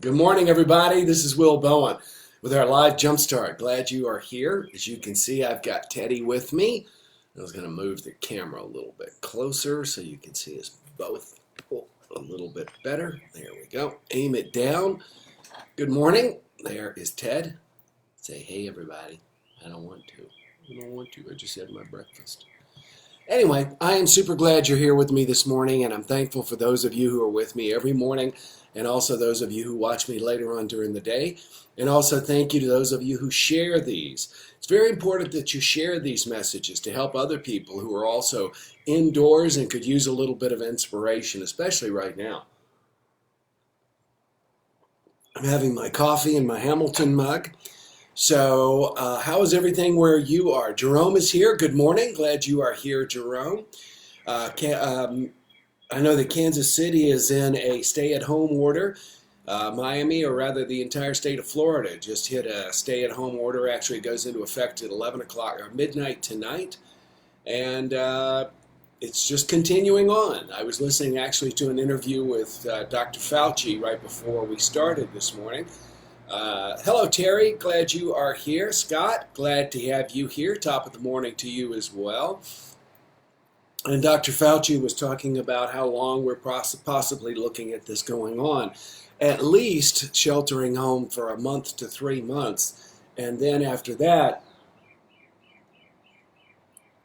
Good morning, everybody. This is Will Bowen with our live JumpStart. Glad you are here. As you can see, I've got Teddy with me. I was going to move the camera a little bit closer so you can see us both a little bit better. There we go. Aim it down. Good morning. There is Ted. Say, hey, everybody. I don't want to. I just had my breakfast. Anyway, I am super glad you're here with me this morning, and I'm thankful for those of you who are with me every morning, and also those of you who watch me later on during the day. And also thank you to those of you who share these. It's very important that you share these messages to help other people who are also indoors and could use a little bit of inspiration, especially right now. I'm having my coffee in my Hamilton mug. So how is everything where you are? Jerome is here. Good morning. Glad you are here, Jerome. I know that Kansas City is in a stay-at-home order. Miami, or rather the entire state of Florida, just hit a stay-at-home order. Actually, it goes into effect at 11 o'clock or midnight tonight. And it's just continuing on. I was listening actually to an interview with Dr. Fauci right before we started this morning. Hello, Terry. Glad you are here. Scott, glad to have you here. Top of the morning to you as well. And Dr. Fauci was talking about how long we're possibly looking at this going on. At least sheltering home for a month to 3 months. And then after that,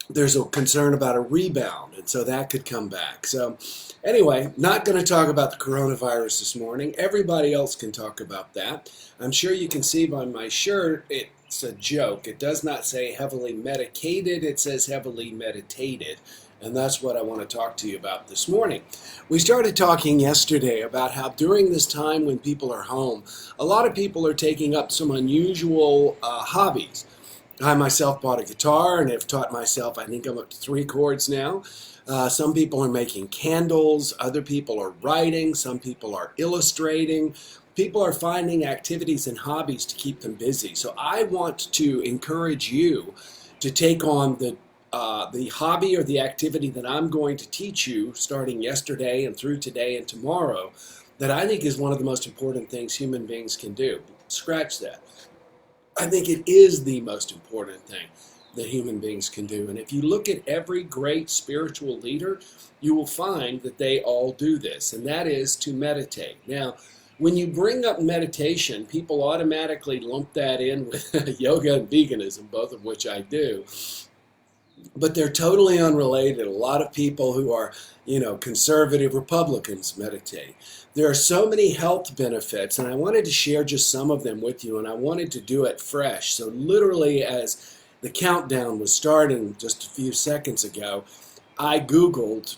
there's a concern about a rebound, and so that could come back. So anyway, not going to talk about the coronavirus this morning. Everybody else can talk about that. I'm sure you can see by my shirt, it's a joke. It does not say heavily medicated, it says heavily meditated. And that's what I want to talk to you about this morning. We started talking yesterday about how during this time when people are home, a lot of people are taking up some unusual hobbies. I myself bought a guitar and have taught myself, I think I'm up to 3 chords now. Some people are making candles, other people are writing, some people are illustrating. People are finding activities and hobbies to keep them busy. So I want to encourage you to take on the hobby or the activity that I'm going to teach you starting yesterday and through today and tomorrow that I think is one of the most important things human beings can do. Scratch that. I think it is the most important thing that human beings can do. And if you look at every great spiritual leader, you will find that they all do this, and that is to meditate. Now, when you bring up meditation, people automatically lump that in with yoga and veganism, both of which I do. But they're totally unrelated. A lot of people who are, conservative Republicans meditate. There are so many health benefits, and I wanted to share just some of them with you, and I wanted to do it fresh. So literally as the countdown was starting just a few seconds ago, I Googled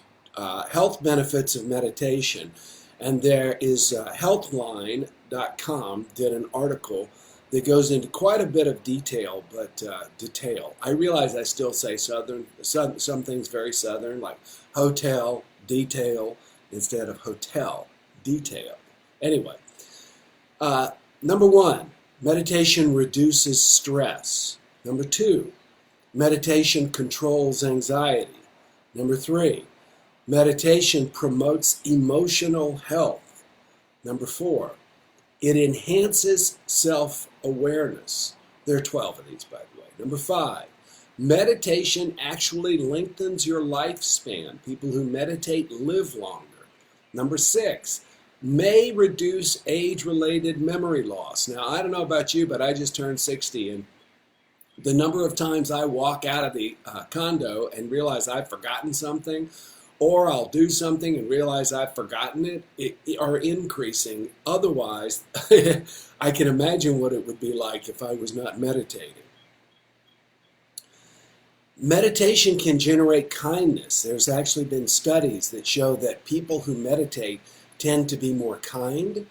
health benefits of meditation, and there is healthline.com did an article that goes into quite a bit of detail, but detail. I realize I still say southern, some things very southern, like hotel, detail, instead of hotel, detail. Anyway, number 1, meditation reduces stress. Number 2, meditation controls anxiety. Number 3, meditation promotes emotional health. Number 4, it enhances self-awareness. There are 12 of these, by the way. Number 5, meditation actually lengthens your lifespan. People who meditate live longer. Number 6, may reduce age-related memory loss. Now, I don't know about you, but I just turned 60, and the number of times I walk out of the condo and realize I've forgotten something, or I'll do something and realize I've forgotten it are increasing. Otherwise, I can imagine what it would be like if I was not meditating. Meditation can generate kindness. There's actually been studies that show that people who meditate tend to be more kind.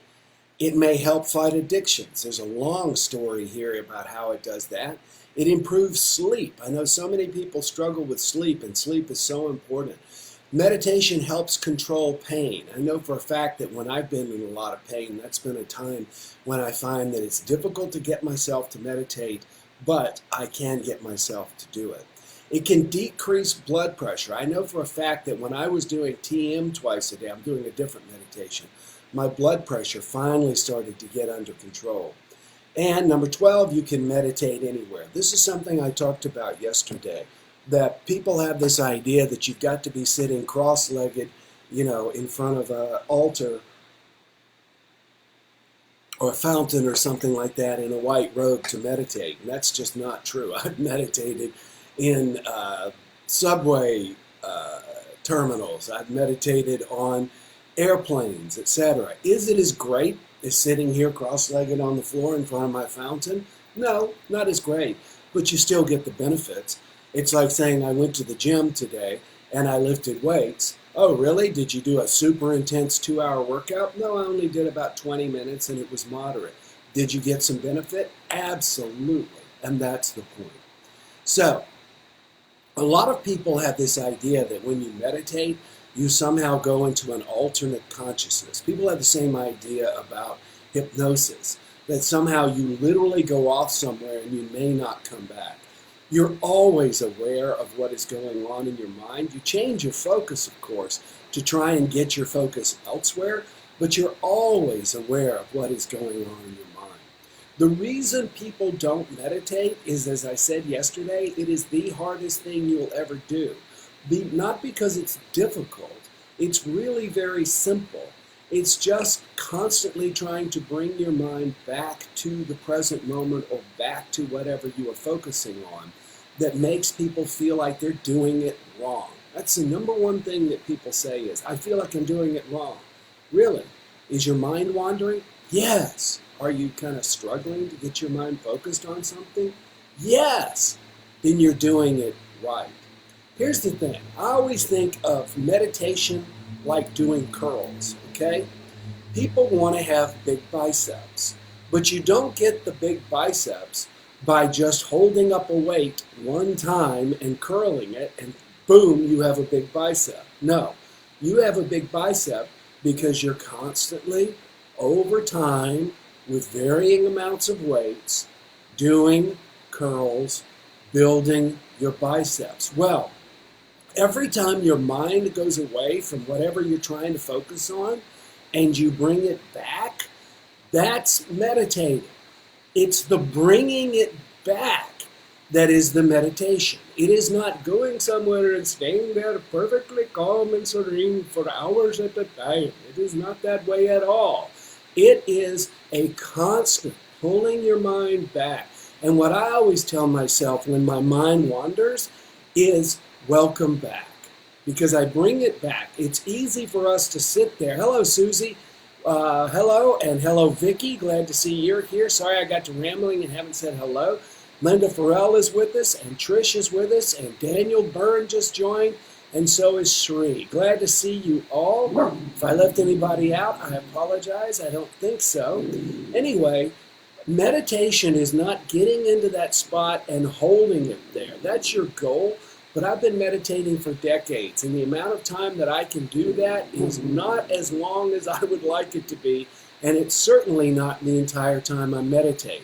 It may help fight addictions. There's a long story here about how it does that. It improves sleep. I know so many people struggle with sleep, and sleep is so important. Meditation helps control pain. I know for a fact that when I've been in a lot of pain, that's been a time when I find that it's difficult to get myself to meditate, but I can get myself to do it. It can decrease blood pressure. I know for a fact that when I was doing TM twice a day, I'm doing a different meditation, my blood pressure finally started to get under control. And number 12, you can meditate anywhere. This is something I talked about yesterday, that people have this idea that you've got to be sitting cross-legged, in front of an altar or a fountain or something like that in a white robe to meditate. And that's just not true. I've meditated in subway terminals. I've meditated on airplanes, etc. Is it as great as sitting here cross-legged on the floor in front of my fountain? No, not as great, but you still get the benefits. It's like saying I went to the gym today and I lifted weights. Oh, really? Did you do a super intense 2-hour workout? No, I only did about 20 minutes and it was moderate. Did you get some benefit? Absolutely, and that's the point. So, a lot of people have this idea that when you meditate, you somehow go into an alternate consciousness. People have the same idea about hypnosis, that somehow you literally go off somewhere and you may not come back. You're always aware of what is going on in your mind. You change your focus, of course, to try and get your focus elsewhere, but you're always aware of what is going on in your mind. The reason people don't meditate is, as I said yesterday, it is the hardest thing you'll ever do. Not because it's difficult, it's really very simple. It's just constantly trying to bring your mind back to the present moment or back to whatever you are focusing on that makes people feel like they're doing it wrong. That's the number one thing that people say is, I feel like I'm doing it wrong. Really? Is your mind wandering? Yes. Are you kind of struggling to get your mind focused on something? Yes. Then you're doing it right. Here's the thing. I always think of meditation like doing curls, okay? People want to have big biceps, but you don't get the big biceps by just holding up a weight one time and curling it and boom, you have a big bicep. No, you have a big bicep because you're constantly, over time, with varying amounts of weights, doing curls, building your biceps. Well, every time your mind goes away from whatever you're trying to focus on and you bring it back, that's meditating. It's the bringing it back that is the meditation. It is not going somewhere and staying there perfectly calm and serene for hours at a time. It is not that way at all. It is a constant pulling your mind back. And what I always tell myself when my mind wanders is, welcome back, because I bring it back. It's easy for us to sit there. Hello, Susie. Hello, and hello, Vicky. Glad to see you're here. Sorry I got to rambling and haven't said hello. Linda Farrell is with us, and Trish is with us, and Daniel Byrne just joined, and so is Shree. Glad to see you all. If I left anybody out, I apologize. I don't think so. Anyway, meditation is not getting into that spot and holding it there. That's your goal. But I've been meditating for decades, and the amount of time that I can do that is not as long as I would like it to be, and it's certainly not the entire time I'm meditating.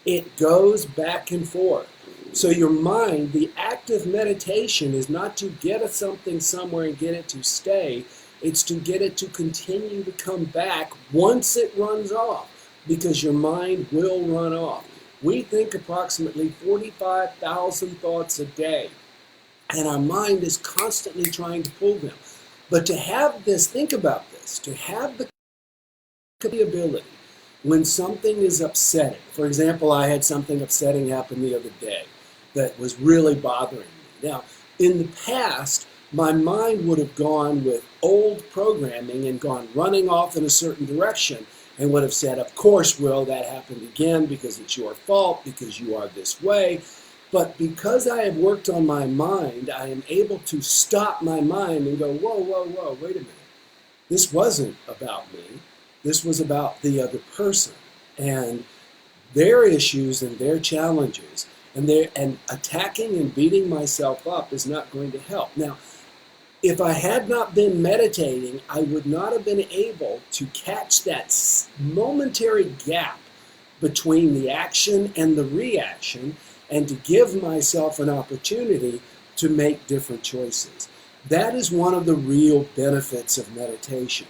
It goes back and forth. So your mind, the active meditation is not to get something somewhere and get it to stay. It's to get it to continue to come back once it runs off, because your mind will run off. We think approximately 45,000 thoughts a day. And our mind is constantly trying to pull them. But to have this, think about this, to have the ability when something is upsetting. For example, I had something upsetting happen the other day that was really bothering me. Now, in the past, my mind would have gone with old programming and gone running off in a certain direction and would have said, of course, Will, that happened again because it's your fault, because you are this way. But because I have worked on my mind, I am able to stop my mind and go, whoa, whoa, whoa, wait a minute. This wasn't about me. This was about the other person and their issues and their challenges. And attacking and beating myself up is not going to help. Now, if I had not been meditating, I would not have been able to catch that momentary gap between the action and the reaction, and to give myself an opportunity to make different choices. That is one of the real benefits of meditation.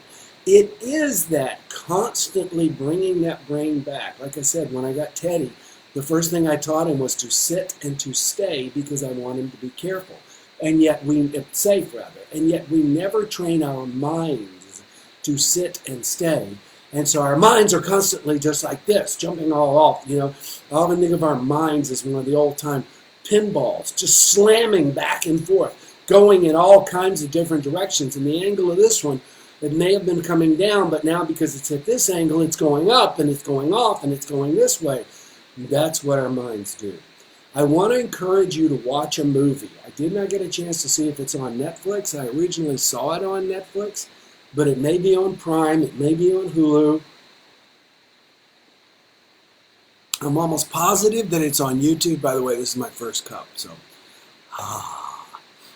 It is that constantly bringing that brain back. Like I said, when I got Teddy, the first thing I taught him was to sit and to stay because I want him to be careful. And yet safe rather. And yet we never train our minds to sit and stay. And so our minds are constantly just like this, jumping all off. I often think of our minds as one of the old-time pinballs, just slamming back and forth, going in all kinds of different directions. And the angle of this one, it may have been coming down, but now because it's at this angle, it's going up, and it's going off, and it's going this way. That's what our minds do. I want to encourage you to watch a movie. I did not get a chance to see if it's on Netflix. I originally saw it on Netflix, but it may be on Prime, it may be on Hulu. I'm almost positive that it's on YouTube. By the way, this is my first cup, so I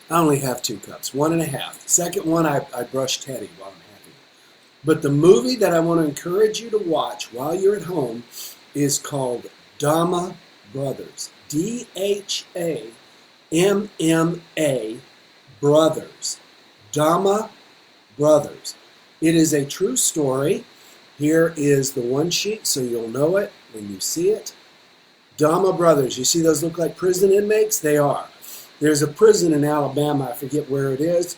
only have 2 cups, 1.5. The second one I brushed Teddy while I'm having it. But the movie that I want to encourage you to watch while you're at home is called Dhamma Brothers. Dhamma Brothers. Dhamma Brothers. It is a true story. Here is the one sheet so you'll know it when you see it. Dhamma Brothers. You see those look like prison inmates? They are. There's a prison in Alabama, I forget where it is,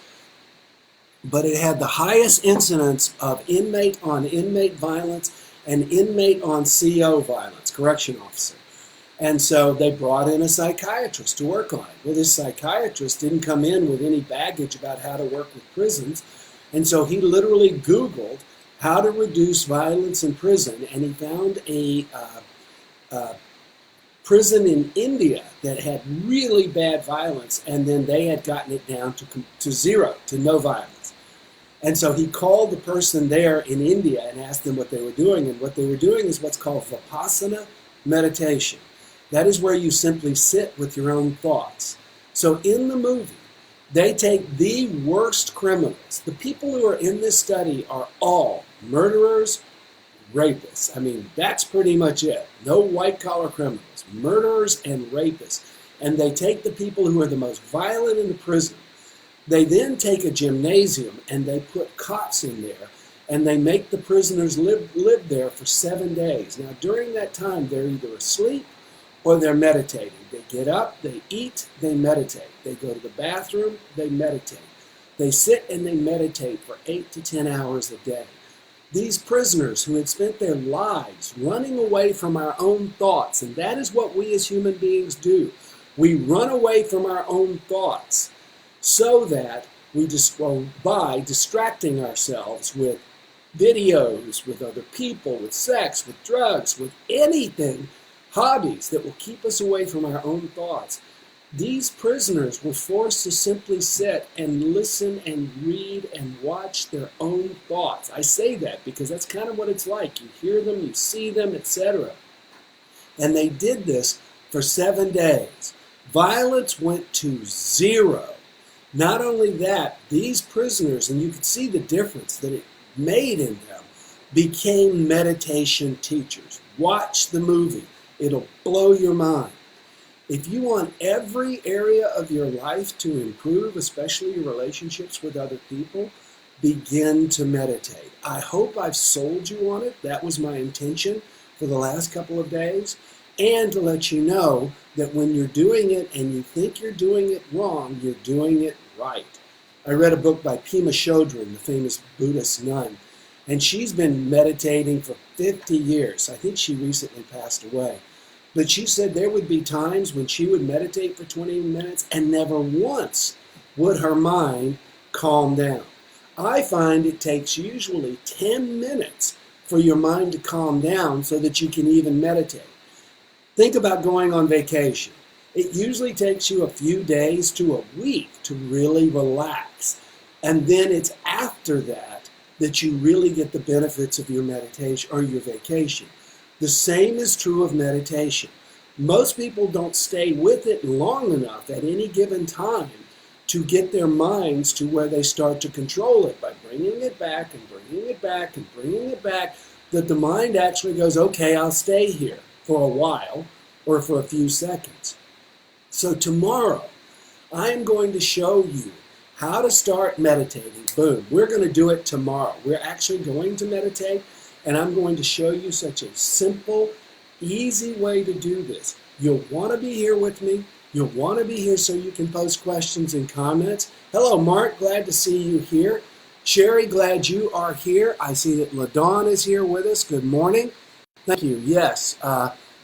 but it had the highest incidence of inmate-on-inmate violence and inmate-on-CO violence, correction officer. And so they brought in a psychiatrist to work on it. Well, this psychiatrist didn't come in with any baggage about how to work with prisons, and so he literally Googled how to reduce violence in prison, and he found a prison in India that had really bad violence, and then they had gotten it down to zero, to no violence. And so he called the person there in India and asked them what they were doing, and what they were doing is what's called Vipassana meditation. That is where you simply sit with your own thoughts. So in the movie, they take the worst criminals. The people who are in this study are all murderers, rapists. I mean, that's pretty much it. No white-collar criminals, murderers and rapists. And they take the people who are the most violent in the prison. They then take a gymnasium and they put cots in there, and they make the prisoners live there for 7 days. Now, during that time, they're either asleep or they're meditating. They get up, they eat, they meditate. They go to the bathroom, they meditate. They sit and they meditate for 8 to 10 hours a day. These prisoners who had spent their lives running away from our own thoughts, and that is what we as human beings do. We run away from our own thoughts so that by distracting ourselves with videos, with other people, with sex, with drugs, with anything, hobbies that will keep us away from our own thoughts. These prisoners were forced to simply sit and listen and read and watch their own thoughts. I say that because that's kind of what it's like. You hear them, you see them, etc. And they did this for 7 days. Violence went to zero. Not only that, these prisoners, and you could see the difference that it made in them, became meditation teachers. Watch the movie. It'll blow your mind. If you want every area of your life to improve, especially your relationships with other people, begin to meditate. I hope I've sold you on it. That was my intention for the last couple of days. And to let you know that when you're doing it and you think you're doing it wrong, you're doing it right. I read a book by Pema Chodron, the famous Buddhist nun, and she's been meditating for 50 years. I think she recently passed away. But she said there would be times when she would meditate for 20 minutes and never once would her mind calm down. I find it takes usually 10 minutes for your mind to calm down so that you can even meditate. Think about going on vacation. It usually takes you a few days to a week to really relax. And then it's after that that you really get the benefits of your meditation or your vacation. The same is true of meditation. Most people don't stay with it long enough at any given time to get their minds to where they start to control it by bringing it back and bringing it back and bringing it back, that the mind actually goes, okay, I'll stay here for a while or for a few seconds. So tomorrow, I am going to show you how to start meditating. Boom. We're going to do it tomorrow. We're actually going to meditate, and I'm going to show you such a simple, easy way to do this. You'll want to be here with me. You'll want to be here so you can post questions and comments. Hello, Mark. Glad to see you here. Sherry, glad you are here. I see that LaDawn is here with us. Good morning. Thank you. Yes,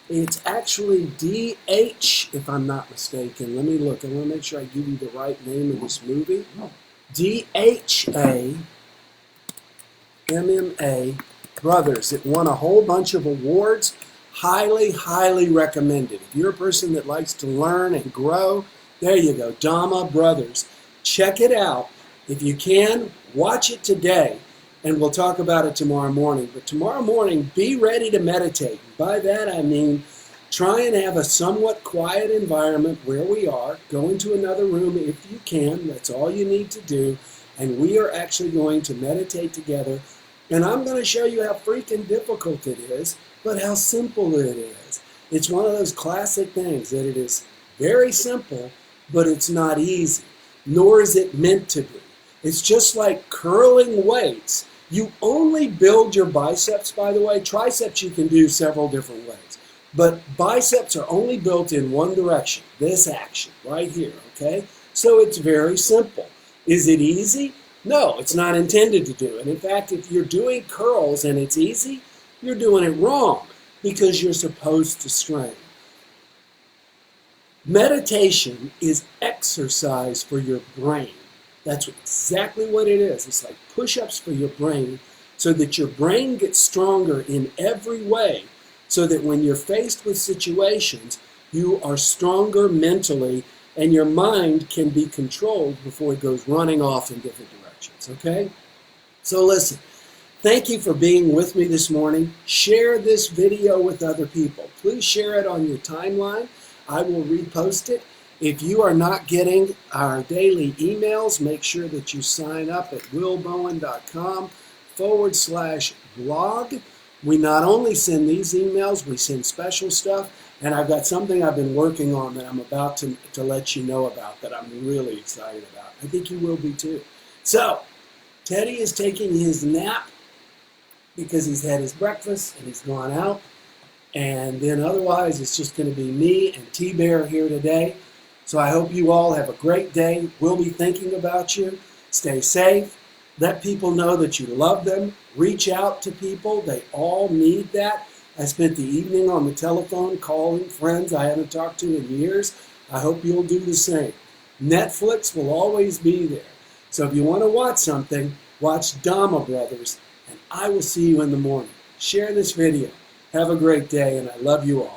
it's actually D.H., if I'm not mistaken. Let me look. I want to make sure I give you the right name of this movie. D.H.A. MMA Brothers. It won a whole bunch of awards. Highly, highly recommended. If you're a person that likes to learn and grow, there you go. Dhamma Brothers. Check it out. If you can, watch it today, and we'll talk about it tomorrow morning. But tomorrow morning, be ready to meditate. By that, I mean try and have a somewhat quiet environment where we are. Go into another room if you can. That's all you need to do. And we are actually going to meditate together. And I'm going to show you how freaking difficult it is, but how simple it is. It's one of those classic things that it is very simple, but it's not easy, nor is it meant to be. It's just like curling weights. You only build your biceps, by the way. Triceps you can do several different ways. But biceps are only built in one direction, this action right here, okay? So it's very simple. Is it easy? No, it's not intended to do it. In fact, if you're doing curls and it's easy, you're doing it wrong because you're supposed to strain. Meditation is exercise for your brain. That's exactly what it is. It's like push-ups for your brain so that your brain gets stronger in every way so that when you're faced with situations, you are stronger mentally and your mind can be controlled before it goes running off in different directions, okay? So listen, thank you for being with me this morning. Share this video with other people. Please share it on your timeline. I will repost it. If you are not getting our daily emails, make sure that you sign up at willbowen.com/blog. We not only send these emails, we send special stuff, and I've got something I've been working on that I'm about to let you know about that I'm really excited about. I think you will be too. So, Teddy is taking his nap because he's had his breakfast and he's gone out. And then otherwise, it's just going to be me and T-Bear here today. So I hope you all have a great day. We'll be thinking about you. Stay safe. Let people know that you love them. Reach out to people. They all need that. I spent the evening on the telephone calling friends I haven't talked to in years. I hope you'll do the same. Netflix will always be there. So if you want to watch something, watch Dhamma Brothers, and I will see you in the morning. Share this video. Have a great day, and I love you all.